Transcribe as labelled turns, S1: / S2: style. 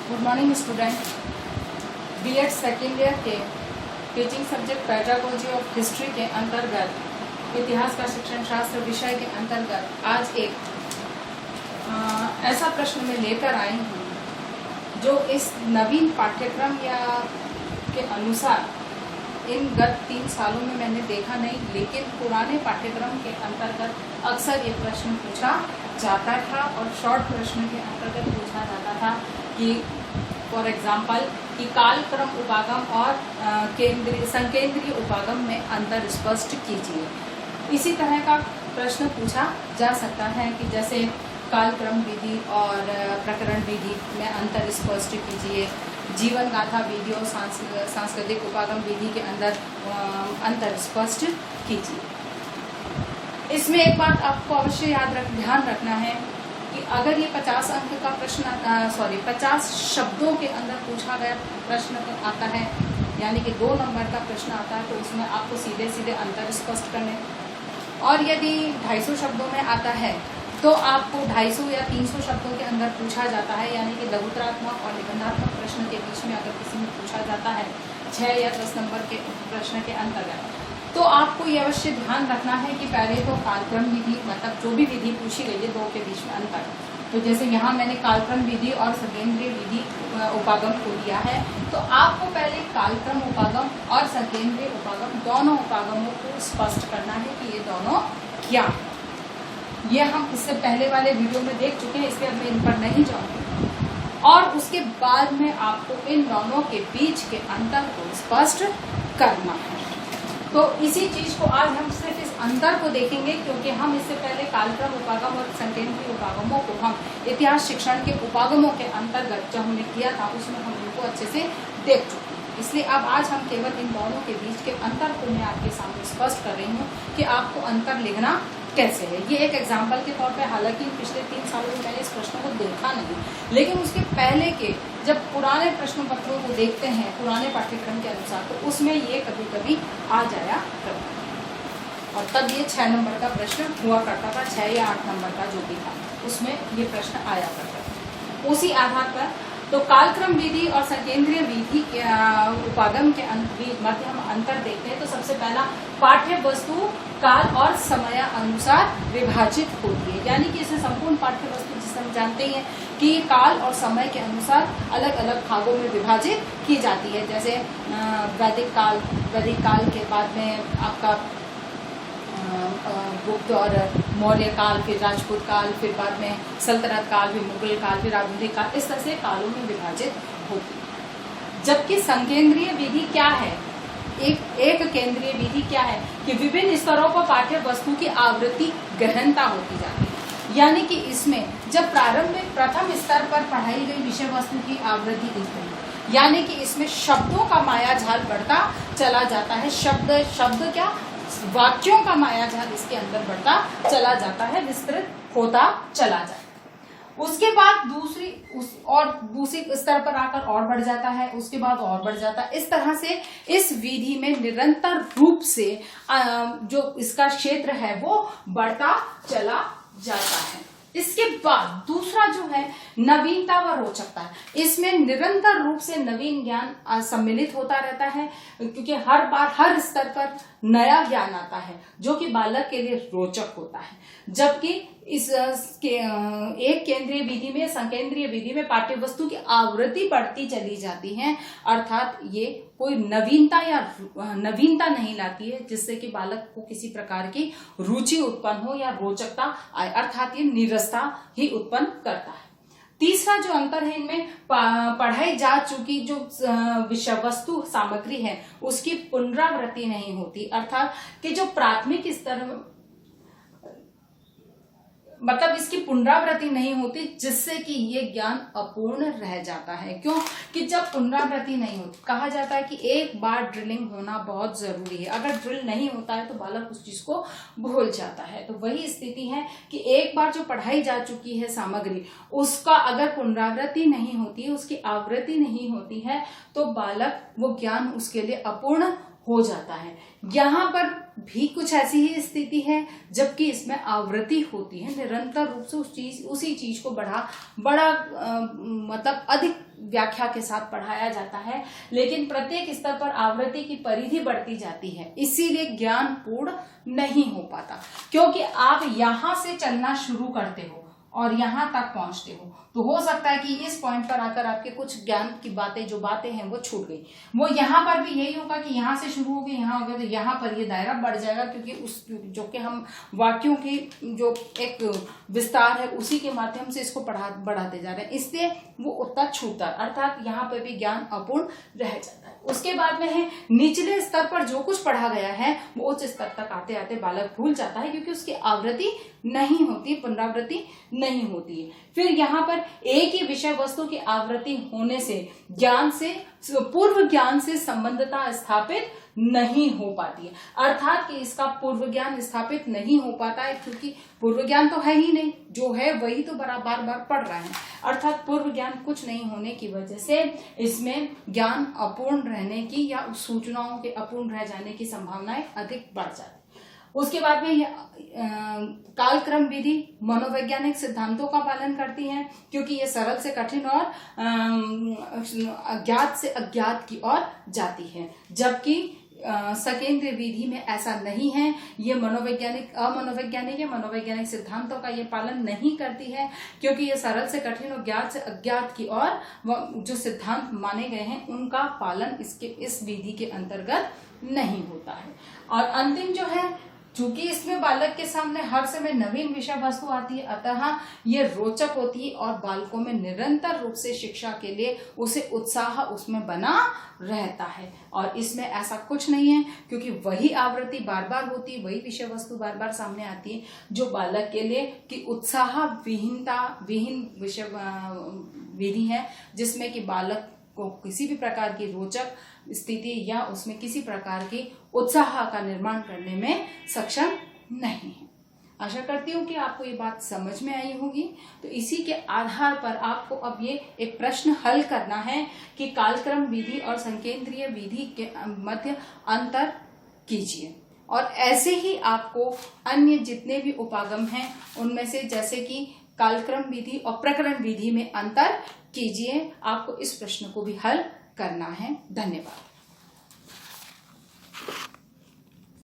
S1: Good morning student. BEd second year के teaching subject pedagogy of history के अंतर्गत इतिहास का शिक्षण शास्त्र विषय के अंतर्गत आज एक ऐसा प्रश्न मैं लेकर आई हूँ जो इस नवीन पाठ्यक्रम या के अनुसार इन गत 3 सालों में मैंने देखा नहीं, लेकिन पुराने पाठ्यक्रम के अंतर्गत अक्सर ये प्रश्न पूछा जाता था और शॉर्ट प्रश्न के अंतर्गत पूछा जाता था कि फॉर एग्जाम्पल कि कालक्रम उपागम और संकेंद्रीय उपागम में अंतर स्पष्ट कीजिए। इसी तरह का प्रश्न पूछा जा सकता है कि जैसे कालक्रम विधि और प्रकरण विधि में अंतर स्पष्ट कीजिए, जीवन गाथा विधि और सांस्कृतिक उपागम विधि के अंदर अंतर स्पष्ट कीजिए। इसमें एक बात आपको अवश्य ध्यान रखना है कि अगर ये 50 अंक का प्रश्न 50 शब्दों के अंदर पूछा गया प्रश्न आता है, यानी कि 2 नंबर का प्रश्न आता है, तो उसमें आपको सीधे सीधे अंतर स्पष्ट करने। और यदि 250 शब्दों में आता है तो आपको 250 या 300 शब्दों के अंदर पूछा जाता है, यानी कि लघुतरात्मक और निबंधात्मक प्रश्न के बीच में अगर किसी में पूछा जाता है 6 या 10 नंबर के प्रश्न के अंतर्गत, तो आपको ये अवश्य ध्यान रखना है कि पहले तो कालक्रम विधि, मतलब जो भी विधि पूछी गई है 2 के बीच में अंतर। तो जैसे यहाँ मैंने कालक्रम विधि और संकेंद्रीय विधि उपागम को लिया है, तो आपको पहले कालक्रम उपागम और संकेंद्रीय उपागम दोनों उपागमों को स्पष्ट करना है कि ये दोनों क्या है। ये हम इससे पहले वाले वीडियो में देख चुके हैं, इसलिए मैं इन पर नहीं जाऊंगी। और उसके बाद में आपको इन दोनों के बीच के अंतर को स्पष्ट करना है। तो इसी चीज को आज हम सिर्फ इस अंतर को देखेंगे, क्योंकि हम इससे पहले कालक्रम उपागम और संकेंद्रीय उपागमों को हम इतिहास शिक्षण के उपागमों के अंतर्गत जो हमने किया था उसमें हम इनको अच्छे से देख चुके हैं। इसलिए अब आज हम केवल इन दोनों के बीच के अंतर को मैं आपके सामने स्पष्ट कर रही हूँ कि आपको अंतर लिखना कैसे है। ये एक एग्जाम्पल के तौर पे, हालांकि पिछले 3 सालों में मैंने इस प्रश्न को देखा नहीं, लेकिन उसके पहले के जब पुराने प्रश्न पत्रों को देखते हैं पुराने पाठ्यक्रम के अनुसार, तो उसमें ये कभी कभी आ जाया करता है। और तब ये 6 नंबर का प्रश्न हुआ करता था, 6 या 8 नंबर का जो भी था उसमें ये प्रश्न आया करता था। उसी आधार पर तो कालक्रम विधि और संकेंद्रीय विधि के उपागम के मध्य हम अंतर देखते हैं। तो सबसे पहला, पाठ्य वस्तु काल और समय अनुसार विभाजित होती है, यानी कि इसे संपूर्ण पाठ्य वस्तु जिसे हम जानते हैं कि काल और समय के अनुसार अलग अलग भागों में विभाजित की जाती है। जैसे वैदिक काल के बाद में आपका गुप्त और मौर्य काल, फिर राजपूत काल, फिर बाद में सल्तनत काल, फिर मुगल काल, फिर आधुनिक काल, इस तरह से कालों में विभाजित होती है। जबकि संकेंद्रीय विधि क्या है, एक केंद्रीय विधि क्या है कि विभिन्न स्तरों पर पाठ्य वस्तु की आवृत्ति गहनता होती जाती है, यानी कि इसमें जब प्रारंभिक प्रथम स्तर पर पढ़ाई गई विषय वस्तु की आवृत्ति गई, यानी कि इसमें शब्दों का मायाजाल बढ़ता चला जाता है। शब्द क्या, वाक्यों का मायाजाल इसके अंदर बढ़ता चला जाता है, विस्तृत होता चला जाता है। उसके बाद दूसरी स्तर पर आकर और बढ़ जाता है, उसके बाद और बढ़ जाता है। इस तरह से इस विधि में निरंतर रूप से जो इसका क्षेत्र है वो बढ़ता चला जाता है। इसके बाद दूसरा जो है नवीनता व रोचकता, इसमें निरंतर रूप से नवीन ज्ञान सम्मिलित होता रहता है, क्योंकि हर बार हर स्तर पर नया ज्ञान आता है जो कि बालक के लिए रोचक होता है। जबकि एक केंद्रीय विधि में, संकेंद्रीय विधि में पाठ्य वस्तु की आवृत्ति बढ़ती चली जाती है, अर्थात ये कोई नवीनता नहीं लाती है जिससे कि बालक को किसी प्रकार की रुचि उत्पन्न हो या रोचकता आए, अर्थात ये नीरसता ही उत्पन्न करता है। तीसरा जो अंतर है, इनमें पढ़ाई जा चुकी जो विषय वस्तु सामग्री है उसकी पुनरावृत्ति नहीं होती, अर्थात कि जो प्राथमिक स्तर मतलब इसकी पुनरावृत्ति नहीं होती, जिससे कि ये ज्ञान अपूर्ण रह जाता है। क्यों कि जब पुनरावृत्ति नहीं होती, कहा जाता है कि एक बार ड्रिलिंग होना बहुत जरूरी है। अगर ड्रिल नहीं होता है तो बालक उस चीज को भूल जाता है। तो वही स्थिति है कि एक बार जो पढ़ाई जा चुकी है सामग्री, उसका अगर पुनरावृत्ति नहीं होती है, उसकी आवृत्ति नहीं होती है, तो बालक वो ज्ञान उसके लिए अपूर्ण हो जाता है। यहाँ पर भी कुछ ऐसी ही स्थिति है, जबकि इसमें आवृत्ति होती है, निरंतर रूप से उसी चीज को बड़ा मतलब अधिक व्याख्या के साथ पढ़ाया जाता है, लेकिन प्रत्येक स्तर पर आवृत्ति की परिधि बढ़ती जाती है, इसीलिए ज्ञान पूर्ण नहीं हो पाता। क्योंकि आप यहां से चलना शुरू करते हो और यहां तक पहुंचते हो, तो हो सकता है कि इस पॉइंट पर आकर आपके कुछ ज्ञान की बातें जो बातें हैं वो छूट गई। वो यहाँ पर भी यही होगा कि यहाँ से शुरू होगी, यहाँ होगा तो यहाँ पर ये दायरा बढ़ जाएगा, क्योंकि उस जो कि हम वाक्यों की जो एक विस्तार है उसी के माध्यम से इसको बढ़ाते जा रहे हैं, इसलिए वो उतना छूटता है, अर्थात यहाँ पर भी ज्ञान अपूर्ण रह जाता है। उसके बाद में है निचले स्तर पर जो कुछ पढ़ा गया है वो उच्च स्तर तक आते आते बालक भूल जाता है, क्योंकि उसकी आवृत्ति नहीं होती, पुनरावृत्ति नहीं होती है। फिर यहाँ पर एक ही विषय वस्तु की आवृत्ति होने से ज्ञान से पूर्व ज्ञान से संबंधता स्थापित नहीं हो पाती है, अर्थात कि इसका पूर्व ज्ञान स्थापित नहीं हो पाता है, क्योंकि पूर्व ज्ञान तो है ही नहीं, जो है वही तो बार बार पढ़ रहा है, अर्थात पूर्व ज्ञान कुछ नहीं होने की वजह से इसमें ज्ञान अपूर्ण रहने की या सूचनाओं के अपूर्ण रह जाने की संभावनाएं अधिक बढ़ जाती है। उसके बाद में कालक्रम विधि मनोवैज्ञानिक सिद्धांतों का पालन करती है, क्योंकि ये सरल से कठिन और अज्ञात से अज्ञात की ओर जाती है, जबकि सकेंद्रीय विधि में ऐसा नहीं है। ये मनोवैज्ञानिक सिद्धांतों का ये पालन नहीं करती है, क्योंकि ये सरल से कठिन और ज्ञात से अज्ञात की ओर जो सिद्धांत माने गए हैं उनका पालन इस विधि के अंतर्गत नहीं होता है। और अंतिम जो है, चूंकि इसमें बालक के सामने हर समय नवीन विषय वस्तु आती है, अतः ये रोचक होती है और बालकों में निरंतर रूप से शिक्षा के लिए उसे उत्साह उसमें बना रहता है। और इसमें ऐसा कुछ नहीं है, क्योंकि वही आवृत्ति बार बार होती है, वही विषय वस्तु बार बार सामने आती है, जो बालक के लिए कि उत्साह विहीन विषय विधि है, जिसमें कि बालक को किसी भी प्रकार की रोचक स्थिति या उसमें किसी प्रकार की उत्साह का निर्माण करने में सक्षम नहीं है। आशा करती हूँ कि आपको ये बात समझ में आई होगी। तो इसी के आधार पर आपको अब ये एक प्रश्न हल करना है कि कालक्रम विधि और संकेंद्रीय विधि के मध्य अंतर कीजिए। और ऐसे ही आपको अन्य जितने भी उपागम हैं उनमें से, जैसे कि कालक्रम विधि और प्रकरण विधि में अंतर कीजिए, आपको इस प्रश्न को भी हल करना है। धन्यवाद।